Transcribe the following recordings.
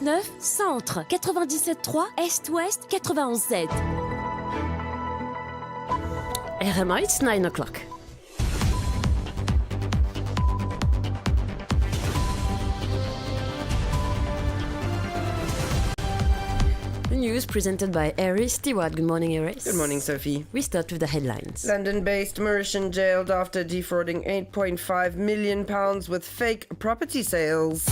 97.9 Centre, 97.3 Est-Ouest, 91.7. RM1, it's 9 o'clock. The news presented by Ayrece Stewart. Good morning, Ayrece. Good morning, Sophie. We start with the headlines. London-based Mauritian jailed after defrauding £8.5 million with fake property sales.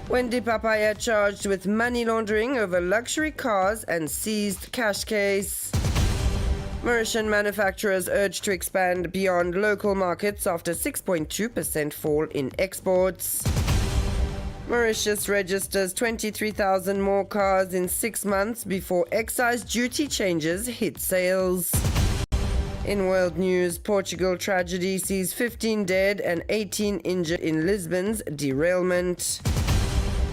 Wendy Papaya charged with money laundering over luxury cars and seized cash case. Mauritian manufacturers urged to expand beyond local markets after 6.2% fall in exports. Mauritius registers 23,000 more cars in 6 months before excise duty changes hit sales. In world news, Portugal tragedy sees 15 dead and 18 injured in Lisbon's derailment.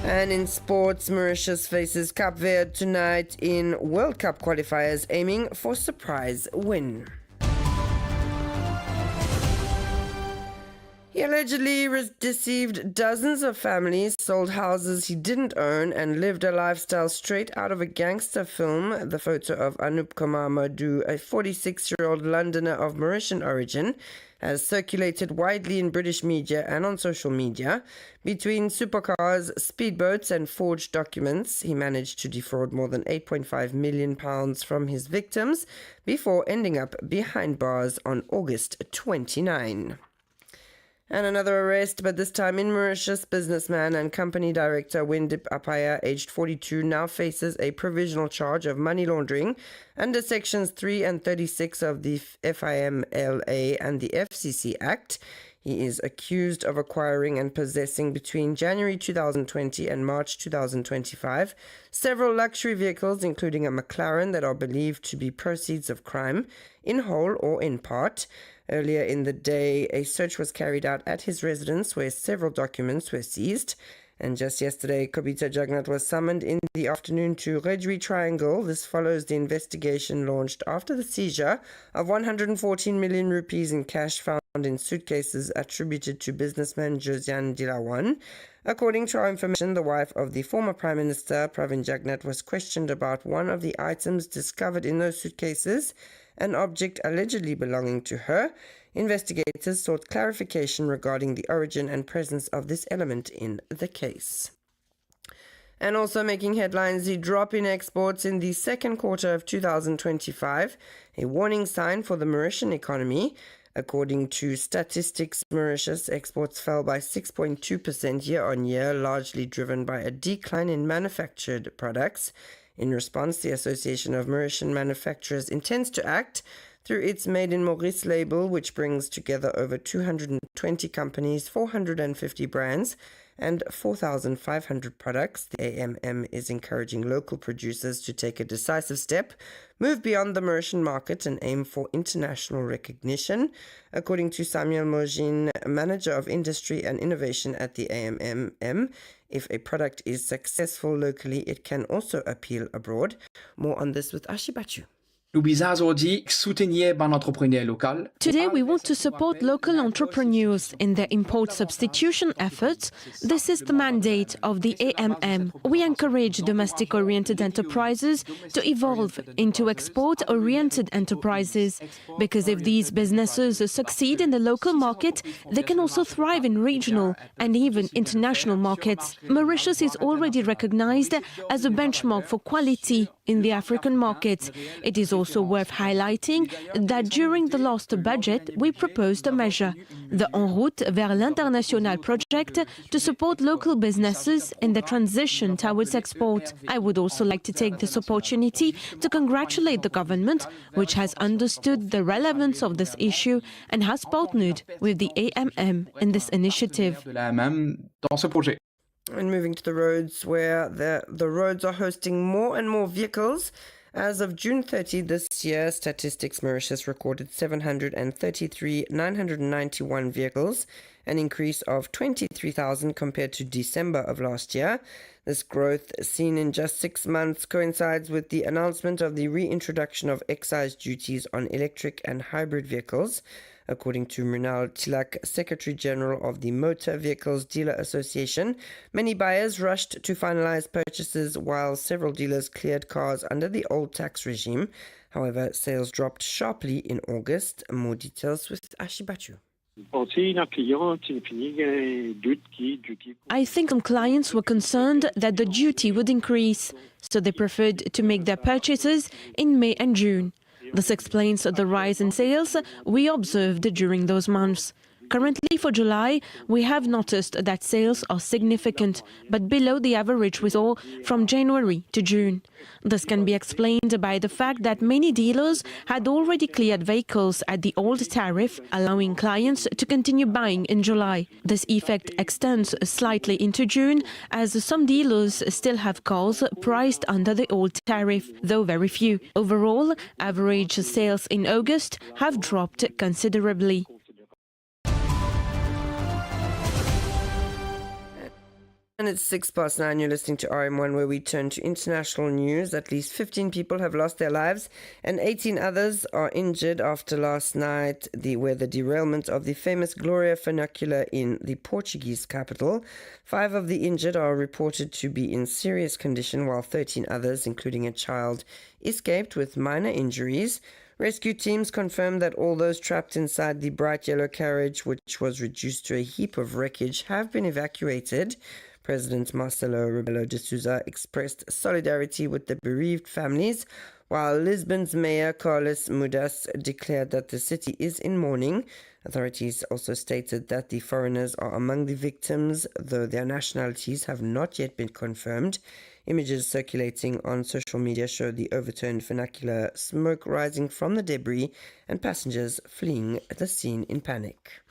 And in sports, Mauritius faces Cape Verde tonight in World Cup qualifiers, aiming for surprise win. He allegedly deceived dozens of families, sold houses he didn't own, and lived a lifestyle straight out of a gangster film. The photo of Anup Kumar Madhu, a 46-year-old Londoner of Mauritian origin, has circulated widely in British media and on social media. Between supercars, speedboats and forged documents, he managed to defraud more than £8.5 million from his victims before ending up behind bars on August 29. And another arrest, but this time in Mauritius. Businessman and company director Windip Apaya, aged 42, now faces a provisional charge of money laundering under Sections 3 and 36 of the FIMLA and the FCC Act. He is accused of acquiring and possessing between January 2020 and March 2025 several luxury vehicles, including a McLaren, that are believed to be proceeds of crime, in whole or in part. Earlier in the day, a search was carried out at his residence where several documents were seized. And just yesterday, Kobita Jagannath was summoned in the afternoon to Redri Triangle. This follows the investigation launched after the seizure of 114 million rupees in cash found in suitcases attributed to businessman Josiane Dilawan. According to our information, the wife of the former Prime Minister, Pravin Jagannath, was questioned about one of the items discovered in those suitcases, an object allegedly belonging to her. Investigators sought clarification regarding the origin and presence of this element in the case. And also making headlines, the drop in exports in the second quarter of 2025, a warning sign for the Mauritian economy. According to Statistics Mauritius, exports fell by 6.2% year-on-year, largely driven by a decline in manufactured products. In response, the Association of Mauritian Manufacturers intends to act through its Made in Maurice label, which brings together over 220 companies, 450 brands, and 4,500 products. The AMM is encouraging local producers to take a decisive step, move beyond the Mauritian market, and aim for international recognition. According to Samuel Mogin, manager of industry and innovation at the AMM, if a product is successful locally, it can also appeal abroad. More on this with Ashibachu. Today, we want to support local entrepreneurs in their import substitution efforts. This is the mandate of the AMM. We encourage domestic-oriented enterprises to evolve into export-oriented enterprises, because if these businesses succeed in the local market, they can also thrive in regional and even international markets. Mauritius is already recognized as a benchmark for quality in the African market. It is also worth highlighting that during the last budget, we proposed a measure, the En route vers l'international project, to support local businesses in the transition towards export. I would also like to take this opportunity to congratulate the government, which has understood the relevance of this issue and has partnered with the AMM in this initiative. And moving to the roads, where the roads are hosting more and more vehicles. As of June 30 this year, Statistics Mauritius recorded 733,991 vehicles, an increase of 23,000 compared to December of last year. This growth, seen in just 6 months, coincides with the announcement of the reintroduction of excise duties on electric and hybrid vehicles. According to Mrinal Tilak, Secretary General of the Motor Vehicles Dealer Association, many buyers rushed to finalize purchases while several dealers cleared cars under the old tax regime. However, sales dropped sharply in August. More details with Ashibatu. I think some clients were concerned that the duty would increase, so they preferred to make their purchases in May and June. This explains the rise in sales we observed during those months. Currently, for July, we have noticed that sales are significant, but below the average we saw from January to June. This can be explained by the fact that many dealers had already cleared vehicles at the old tariff, allowing clients to continue buying in July. This effect extends slightly into June, as some dealers still have cars priced under the old tariff, though very few. Overall, average sales in August have dropped considerably. And it's 9:06. You're listening to RM1, where we turn to international news. At least 15 people have lost their lives and 18 others are injured after last night, where the derailment of the famous Gloria funicular in the Portuguese capital. 5 of the injured are reported to be in serious condition, while 13 others, including a child, escaped with minor injuries. Rescue teams confirmed that all those trapped inside the bright yellow carriage, which was reduced to a heap of wreckage, have been evacuated. President Marcelo Rebelo de Sousa expressed solidarity with the bereaved families, while Lisbon's mayor Carlos Mudas declared that the city is in mourning. Authorities also stated that the foreigners are among the victims, though their nationalities have not yet been confirmed. Images circulating on social media show the overturned funicular, smoke rising from the debris, and passengers fleeing the scene in panic.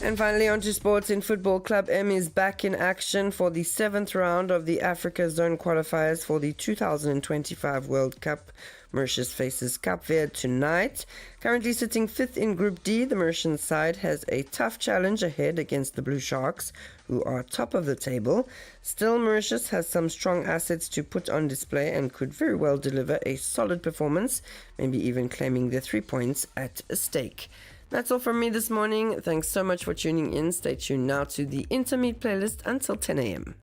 And finally, on to sports. In football, Club M is back in action for the 7th round of the Africa Zone qualifiers for the 2025 World Cup. Mauritius faces Cape Verde tonight. Currently sitting 5th in Group D, the Mauritian side has a tough challenge ahead against the Blue Sharks, who are top of the table. Still, Mauritius has some strong assets to put on display and could very well deliver a solid performance, maybe even claiming the 3 points at stake. That's all from me this morning. Thanks so much for tuning in. Stay tuned now to the Intermeet playlist until 10 a.m.